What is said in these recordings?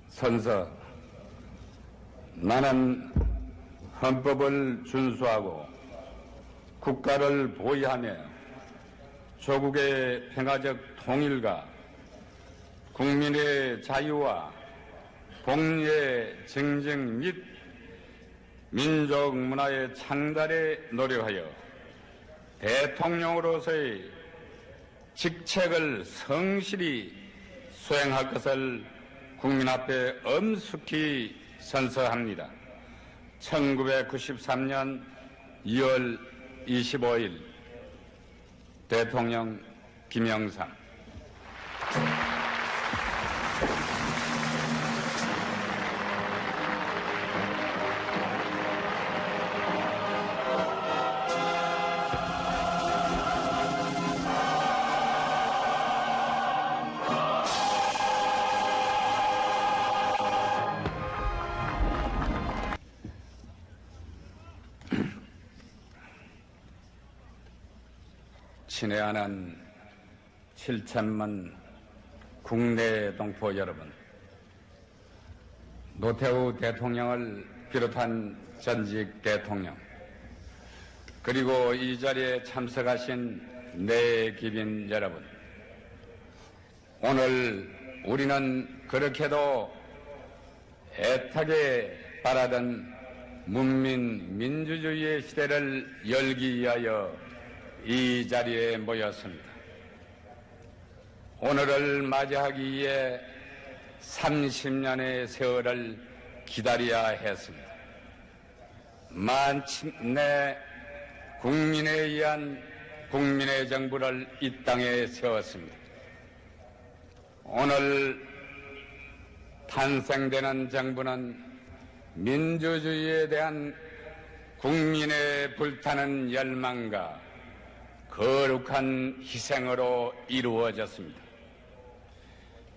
선서, 나는 헌법을 준수하고 국가를 보위하며 조국의 평화적 통일과 국민의 자유와 복리의 증진 및 민족 문화의 창달에 노력하여 대통령으로서의 직책을 성실히 수행할 것을 국민 앞에 엄숙히 선서합니다. 1993년 2월 25일 대통령 김영삼. 친애하는 7천만 국내 동포 여러분, 노태우 대통령을 비롯한 전직 대통령, 그리고 이 자리에 참석하신 내기빈 여러분, 오늘 우리는 그렇게도 애타게 바라던 문민 민주주의의 시대를 열기 위하여 이 자리에 모였습니다. 오늘을 맞이하기 위해 30년의 세월을 기다려야 했습니다. 마침내 국민에 의한 국민의 정부를 이 땅에 세웠습니다. 오늘 탄생되는 정부는 민주주의에 대한 국민의 불타는 열망과 거룩한 희생으로 이루어졌습니다.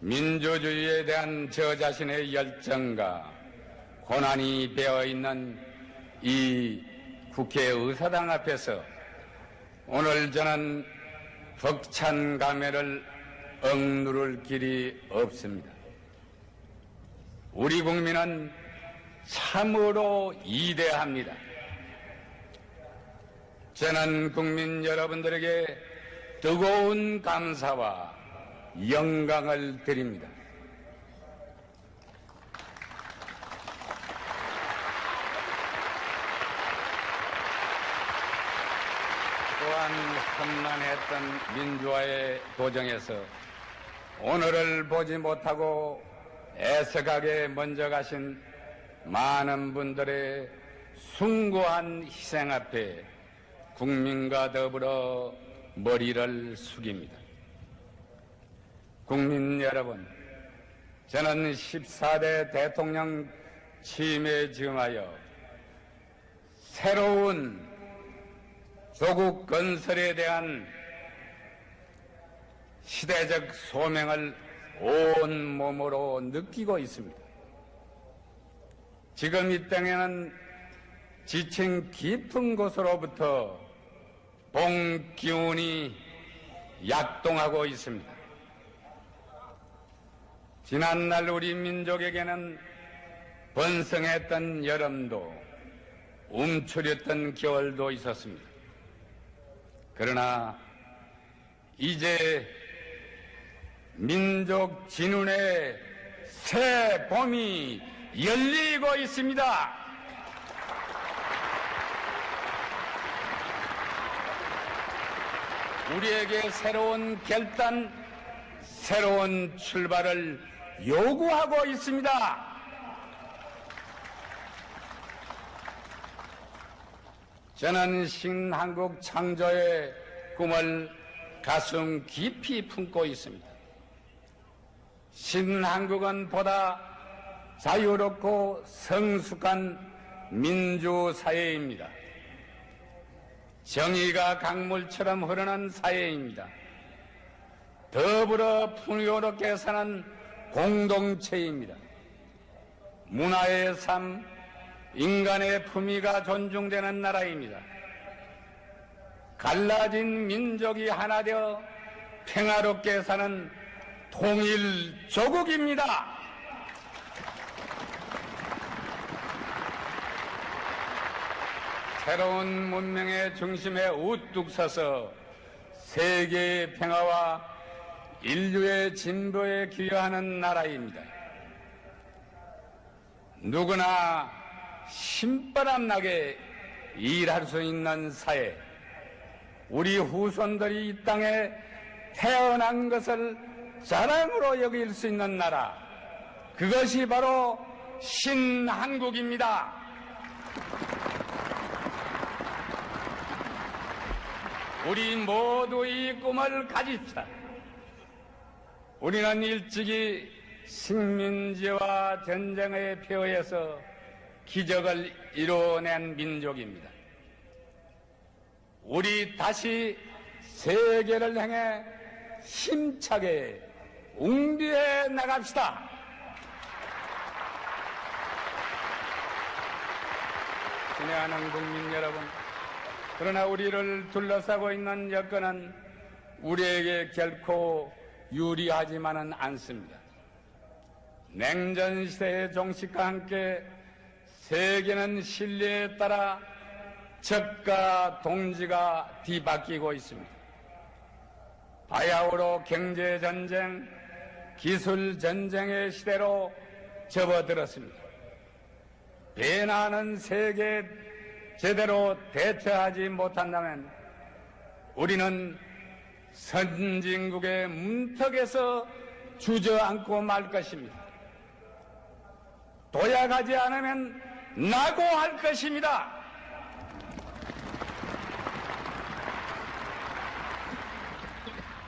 민주주의에 대한 저 자신의 열정과 고난이 배어있는 이 국회의사당 앞에서 오늘 저는 벅찬 감회를 억누를 길이 없습니다. 우리 국민은 참으로 위대합니다. 저는 국민 여러분들에게 뜨거운 감사와 영광을 드립니다. 또한 험난했던 민주화의 도정에서 오늘을 보지 못하고 애석하게 먼저 가신 많은 분들의 숭고한 희생 앞에 국민과 더불어 머리를 숙입니다. 국민 여러분, 저는 14대 대통령 취임에 즈음하여 새로운 조국 건설에 대한 시대적 소명을 온 몸으로 느끼고 있습니다. 지금 이 땅에는 지층 깊은 곳으로부터 봄 기운이 약동하고 있습니다. 지난날 우리 민족에게는 번성했던 여름도 움츠렸던 겨울도 있었습니다. 그러나 이제 민족 진운의 새 봄이 열리고 있습니다. 우리에게 새로운 결단, 새로운 출발을 요구하고 있습니다. 저는 신한국 창조의 꿈을 가슴 깊이 품고 있습니다. 신한국은 보다 자유롭고 성숙한 민주사회입니다. 정의가 강물처럼 흐르는 사회입니다. 더불어 풍요롭게 사는 공동체입니다. 문화의 삶, 인간의 품위가 존중되는 나라입니다. 갈라진 민족이 하나 되어 평화롭게 사는 통일조국입니다. 새로운 문명의 중심에 우뚝 서서 세계의 평화와 인류의 진보에 기여하는 나라입니다. 누구나 신바람 나게 일할 수 있는 사회, 우리 후손들이 이 땅에 태어난 것을 자랑으로 여길 수 있는 나라, 그것이 바로 신한국입니다. 우리 모두 이 꿈을 가집시다. 우리는 일찍이 식민지와 전쟁의 폐허에서 기적을 이뤄낸 민족입니다. 우리 다시 세계를 향해 힘차게 웅비해 나갑시다. 친애하는 국민 여러분, 그러나 우리를 둘러싸고 있는 여건은 우리에게 결코 유리하지만은 않습니다. 냉전 시대의 종식과 함께 세계는 신뢰에 따라 적과 동지가 뒤바뀌고 있습니다. 바야흐로 경제전쟁, 기술전쟁의 시대로 접어들었습니다. 변화하는 세계에 제대로 대처하지 못한다면 우리는 선진국의 문턱에서 주저앉고 말 것입니다. 도약하지 않으면 낙오할 것입니다.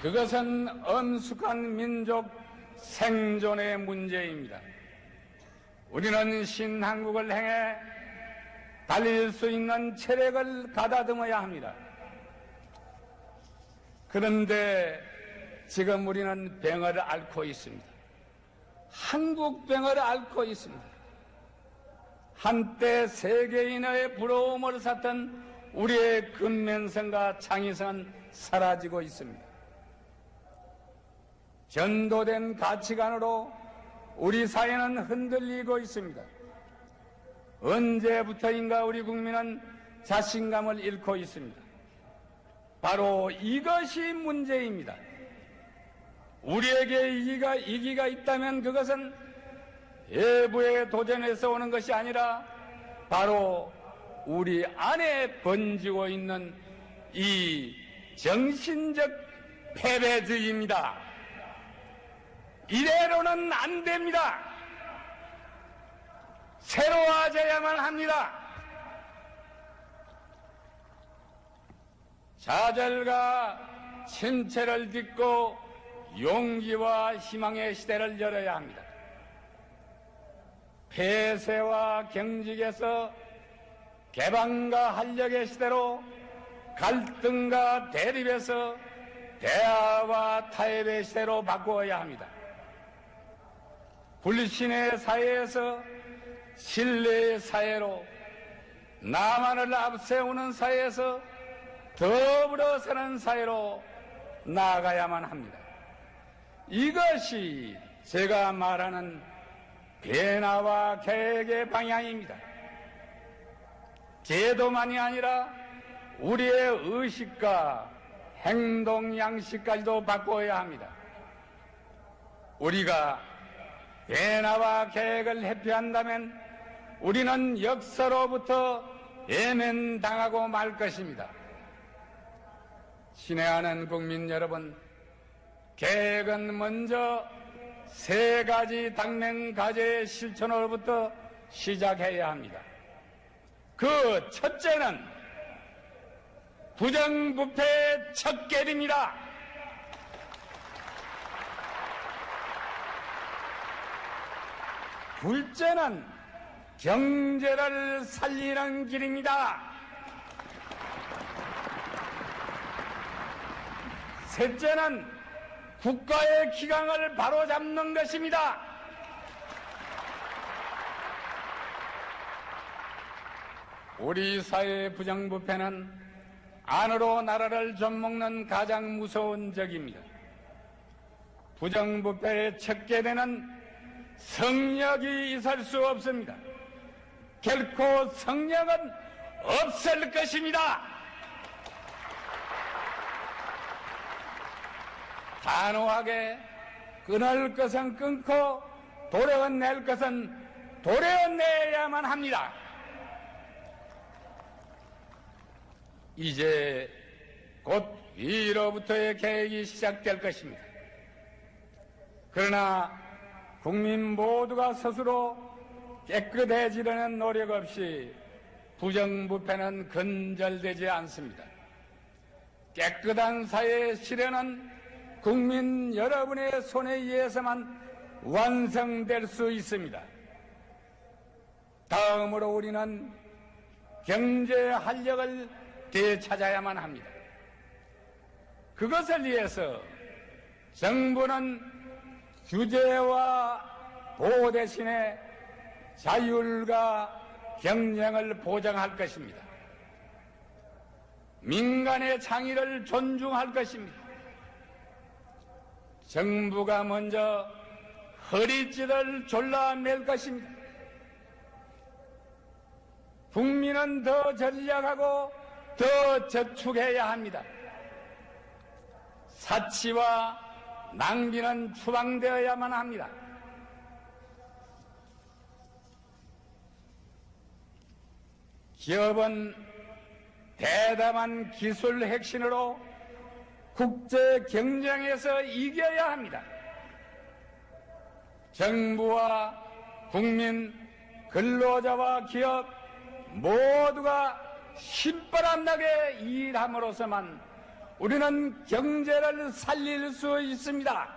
그것은 엄숙한 민족 생존의 문제입니다. 우리는 신한국을 향해 달릴 수 있는 체력을 가다듬어야 합니다. 그런데 지금 우리는 병을 앓고 있습니다. 한국병을 앓고 있습니다. 한때 세계인의 부러움을 샀던 우리의 근면성과 창의성은 사라지고 있습니다. 전도된 가치관으로 우리 사회는 흔들리고 있습니다. 언제부터인가 우리 국민은 자신감을 잃고 있습니다. 바로 이것이 문제입니다. 우리에게 이기가 있다면 그것은 외부의 도전에서 오는 것이 아니라 바로 우리 안에 번지고 있는 이 정신적 패배주의입니다. 이대로는 안 됩니다. 새로워져야만 합니다. 좌절과 침체를 딛고 용기와 희망의 시대를 열어야 합니다. 폐쇄와 경직에서 개방과 활력의 시대로, 갈등과 대립에서 대화와 타협의 시대로 바꾸어야 합니다. 불신의 사회에서 신뢰의 사회로, 나만을 앞세우는 사회에서 더불어 사는 사회로 나아가야만 합니다. 이것이 제가 말하는 변화와 개혁의 방향입니다. 제도만이 아니라 우리의 의식과 행동 양식까지도 바꿔야 합니다. 우리가 변화와 개혁을 회피한다면 우리는 역사로부터 외면당하고 말 것입니다. 친애하는 국민 여러분, 개혁은 먼저 세 가지 당면 과제의 실천으로부터 시작해야 합니다. 그 첫째는 부정부패의 척결입니다. 둘째는 경제를 살리는 길입니다. 셋째는 국가의 기강을 바로잡는 것입니다. 우리 사회의 부정부패는 안으로 나라를 좀먹는 가장 무서운 적입니다. 부정부패에 척결되는 성역이 있을 수 없습니다. 결코 성역은 없을 것입니다. 단호하게 끊을 것은 끊고 도려낼 것은 도려내야만 합니다. 이제 곧 위로부터의 계획이 시작될 것입니다. 그러나 국민 모두가 스스로 깨끗해지려는 노력 없이 부정부패는 근절되지 않습니다. 깨끗한 사회의 실현은 국민 여러분의 손에 의해서만 완성될 수 있습니다. 다음으로 우리는 경제 활력을 되찾아야만 합니다. 그것을 위해서 정부는 규제와 보호 대신에 자율과 경쟁을 보장할 것입니다. 민간의 창의를 존중할 것입니다. 정부가 먼저 허리띠를 졸라맬 것입니다. 국민은 더 전략하고 더 저축해야 합니다. 사치와 낭비는 추방되어야만 합니다. 기업은 대담한 기술 혁신으로 국제 경쟁에서 이겨야 합니다. 정부와 국민, 근로자와 기업 모두가 신바람나게 일함으로써만 우리는 경제를 살릴 수 있습니다.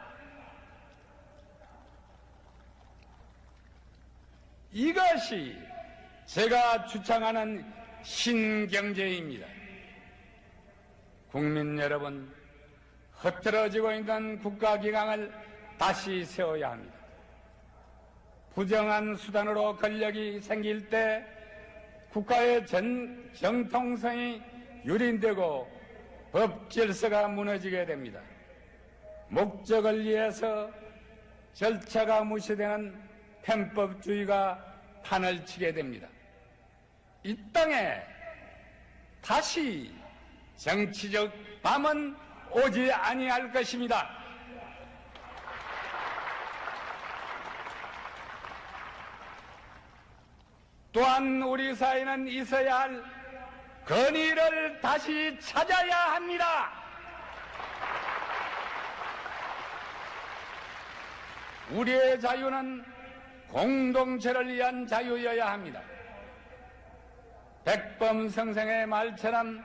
이것이 제가 주창하는 신경제입니다. 국민 여러분, 흐트러지고 있는 국가기강을 다시 세워야 합니다. 부정한 수단으로 권력이 생길 때 국가의 정통성이 유린되고 법 질서가 무너지게 됩니다. 목적을 위해서 절차가 무시되는 편법주의가 판을 치게 됩니다. 이 땅에 다시 정치적 밤은 오지 아니할 것입니다. 또한 우리 사회는 있어야 할 권위를 다시 찾아야 합니다. 우리의 자유는 공동체를 위한 자유여야 합니다. 백범성생의 말처럼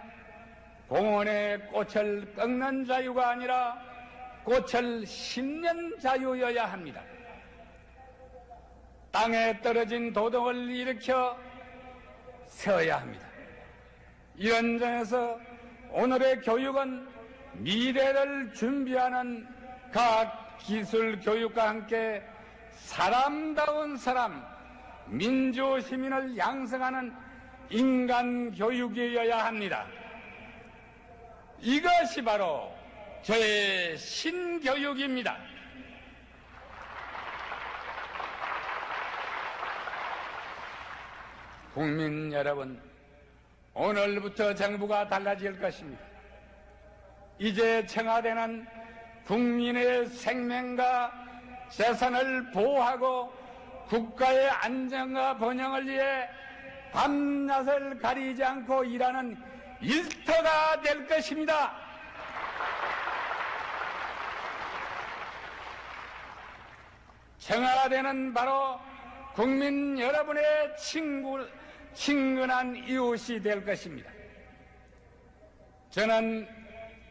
공원의 꽃을 꺾는 자유가 아니라 꽃을 심는 자유여야 합니다. 땅에 떨어진 도덕을 일으켜 세워야 합니다. 이런 점에서 오늘의 교육은 미래를 준비하는 각 기술 교육과 함께 사람다운 사람, 민주시민을 양성하는 인간 교육이어야 합니다. 이것이 바로 저의 신교육입니다. 국민 여러분, 오늘부터 정부가 달라질 것입니다. 이제 청와대는 국민의 생명과 재산을 보호하고 국가의 안정과 번영을 위해 밤낮을 가리지 않고 일하는 일터가 될 것입니다. 청와대는 바로 국민 여러분의 친근한 이웃이 될 것입니다. 저는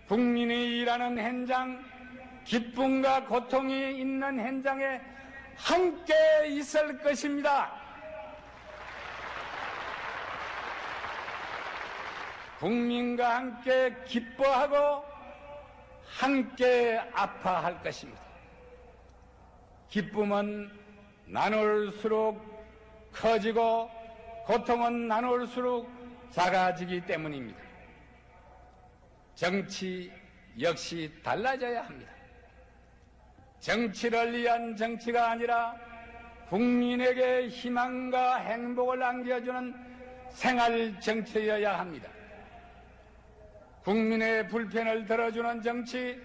국민이 일하는 현장, 기쁨과 고통이 있는 현장에 함께 있을 것입니다. 국민과 함께 기뻐하고 함께 아파할 것입니다. 기쁨은 나눌수록 커지고 고통은 나눌수록 작아지기 때문입니다. 정치 역시 달라져야 합니다. 정치를 위한 정치가 아니라 국민에게 희망과 행복을 안겨주는 생활 정치여야 합니다. 국민의 불편을 들어주는 정치,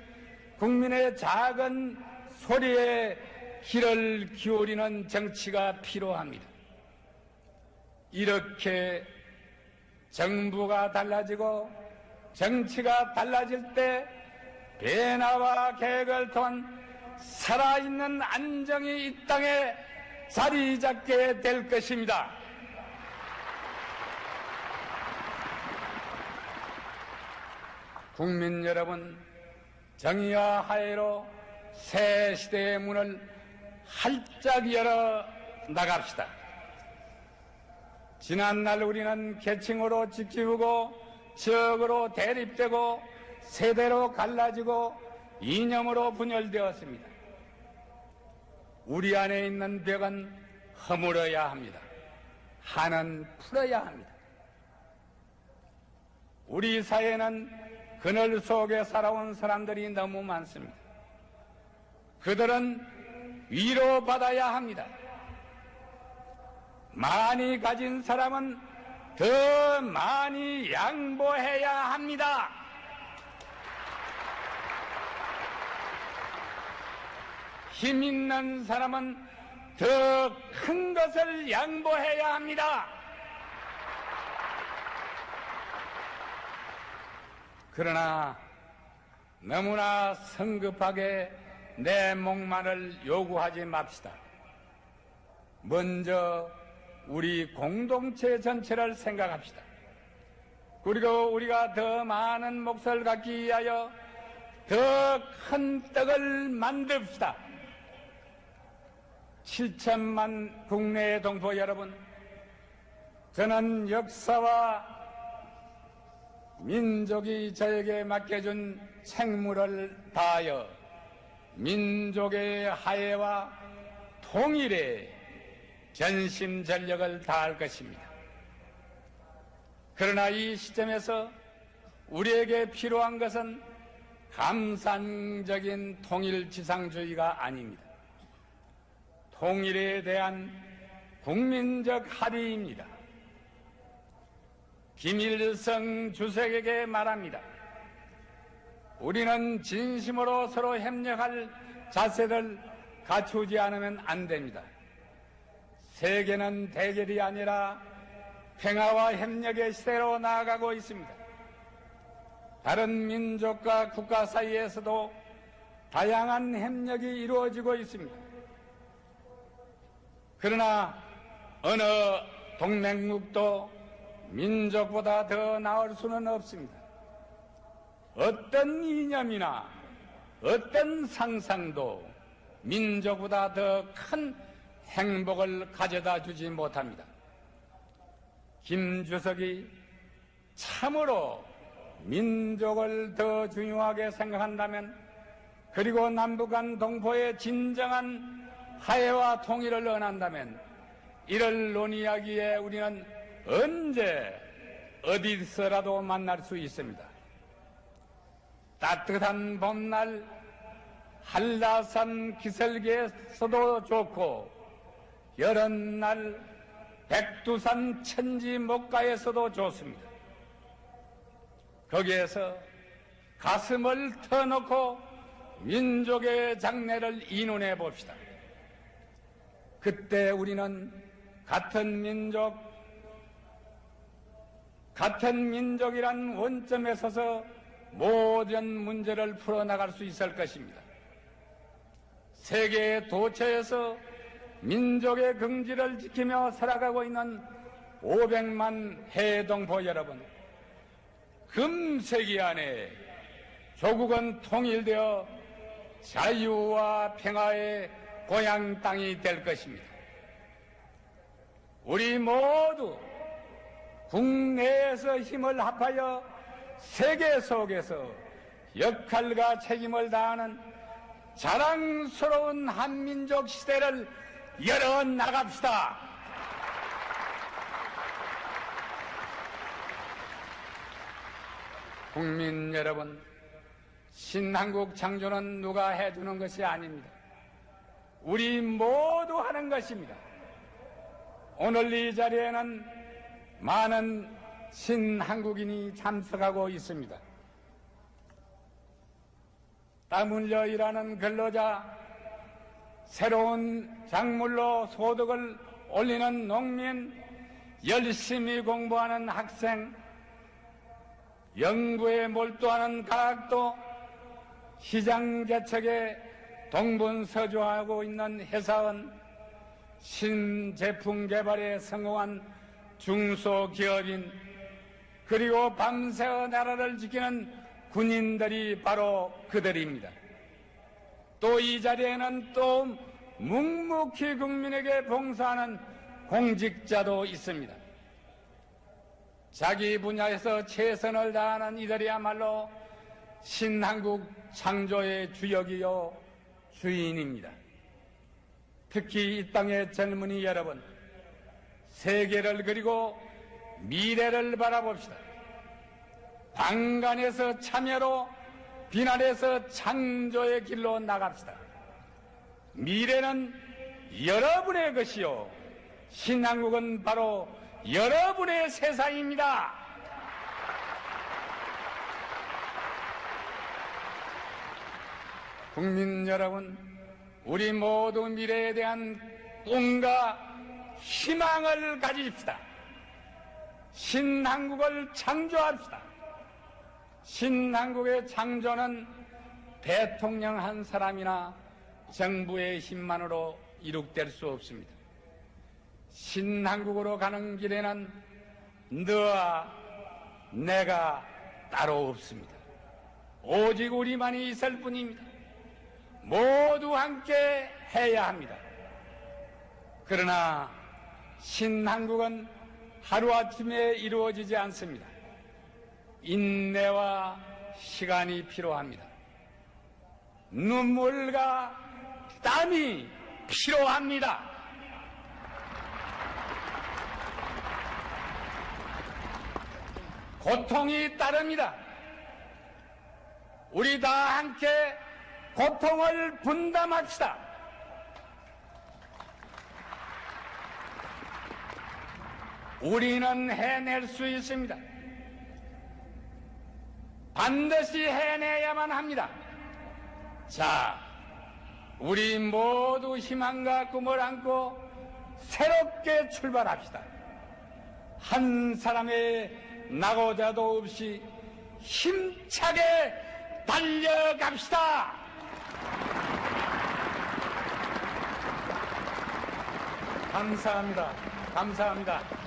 국민의 작은 소리에 귀를 기울이는 정치가 필요합니다. 이렇게 정부가 달라지고 정치가 달라질 때 변화와 계획을 통한 살아있는 안정이 이 땅에 자리 잡게 될 것입니다. 국민 여러분, 정의와 화해로 새 시대의 문을 활짝 열어 나갑시다. 지난날 우리는 계층으로 지키우고 지역으로 대립되고 세대로 갈라지고 이념으로 분열되었습니다. 우리 안에 있는 벽은 허물어야 합니다. 한은 풀어야 합니다. 우리 사회는 그늘 속에 살아온 사람들이 너무 많습니다. 그들은 위로받아야 합니다. 많이 가진 사람은 더 많이 양보해야 합니다. 힘 있는 사람은 더 큰 것을 양보해야 합니다. 그러나 너무나 성급하게 내 목만을 요구하지 맙시다. 먼저 우리 공동체 전체를 생각합시다. 그리고 우리가 더 많은 몫을 갖기 위하여 더 큰 떡을 만듭시다. 7천만 국내 동포 여러분, 저는 역사와 민족이 저에게 맡겨준 책무를 다하여 민족의 화해와 통일에 전심전력을 다할 것입니다. 그러나 이 시점에서 우리에게 필요한 것은 감상적인 통일지상주의가 아닙니다. 통일에 대한 국민적 합의입니다. 김일성 주석에게 말합니다. 우리는 진심으로 서로 협력할 자세를 갖추지 않으면 안 됩니다. 세계는 대결이 아니라 평화와 협력의 시대로 나아가고 있습니다. 다른 민족과 국가 사이에서도 다양한 협력이 이루어지고 있습니다. 그러나 어느 동맹국도 민족보다 더 나을 수는 없습니다. 어떤 이념이나 어떤 상상도 민족보다 더 큰 행복을 가져다 주지 못합니다. 김 주석이 참으로 민족을 더 중요하게 생각한다면, 그리고 남북한 동포의 진정한 화해와 통일을 원한다면, 이를 논의하기에 우리는 언제 어디서라도 만날 수 있습니다. 따뜻한 봄날 한라산 기슭에서도 좋고, 여름날 백두산 천지 목가에서도 좋습니다. 거기에서 가슴을 터놓고 민족의 장래를 의논해 봅시다. 그때 우리는 같은 민족이란 원점에 서서 모든 문제를 풀어나갈 수 있을 것입니다. 세계의 도처에서 민족의 긍지를 지키며 살아가고 있는 500만 해동포 여러분, 금세기 안에 조국은 통일되어 자유와 평화의 고향 땅이 될 것입니다. 우리 모두 국내에서 힘을 합하여 세계 속에서 역할과 책임을 다하는 자랑스러운 한민족 시대를 열어나갑시다. 국민 여러분, 신한국 창조는 누가 해주는 것이 아닙니다. 우리 모두 하는 것입니다. 오늘 이 자리에는 많은 신한국인이 참석하고 있습니다. 땀 흘려 일하는 근로자, 새로운 작물로 소득을 올리는 농민, 열심히 공부하는 학생, 연구에 몰두하는 과학도, 시장 개척에 동분서주하고 있는 회사원, 신제품 개발에 성공한 중소기업인, 그리고 밤새워 나라를 지키는 군인들이 바로 그들입니다. 또 이 자리에는 또 묵묵히 국민에게 봉사하는 공직자도 있습니다. 자기 분야에서 최선을 다하는 이들이야말로 신한국 창조의 주역이요 주인입니다. 특히 이 땅의 젊은이 여러분, 세계를 그리고 미래를 바라봅시다. 방관에서 참여로, 비난에서 창조의 길로 나갑시다. 미래는 여러분의 것이요, 신한국은 바로 여러분의 세상입니다. 국민 여러분, 우리 모두 미래에 대한 꿈과 희망을 가지십시다. 신한국을 창조합시다. 신한국의 창조는 대통령 한 사람이나 정부의 힘만으로 이룩될 수 없습니다. 신한국으로 가는 길에는 너와 내가 따로 없습니다. 오직 우리만이 있을 뿐입니다. 모두 함께 해야 합니다. 그러나 신한국은 하루아침에 이루어지지 않습니다. 인내와 시간이 필요합니다. 눈물과 땀이 필요합니다. 고통이 따릅니다. 우리 다 함께 고통을 분담합시다. 우리는 해낼 수 있습니다. 반드시 해내야만 합니다. 자, 우리 모두 희망과 꿈을 안고 새롭게 출발합시다. 한 사람의 낙오자도 없이 힘차게 달려갑시다. 감사합니다. 감사합니다.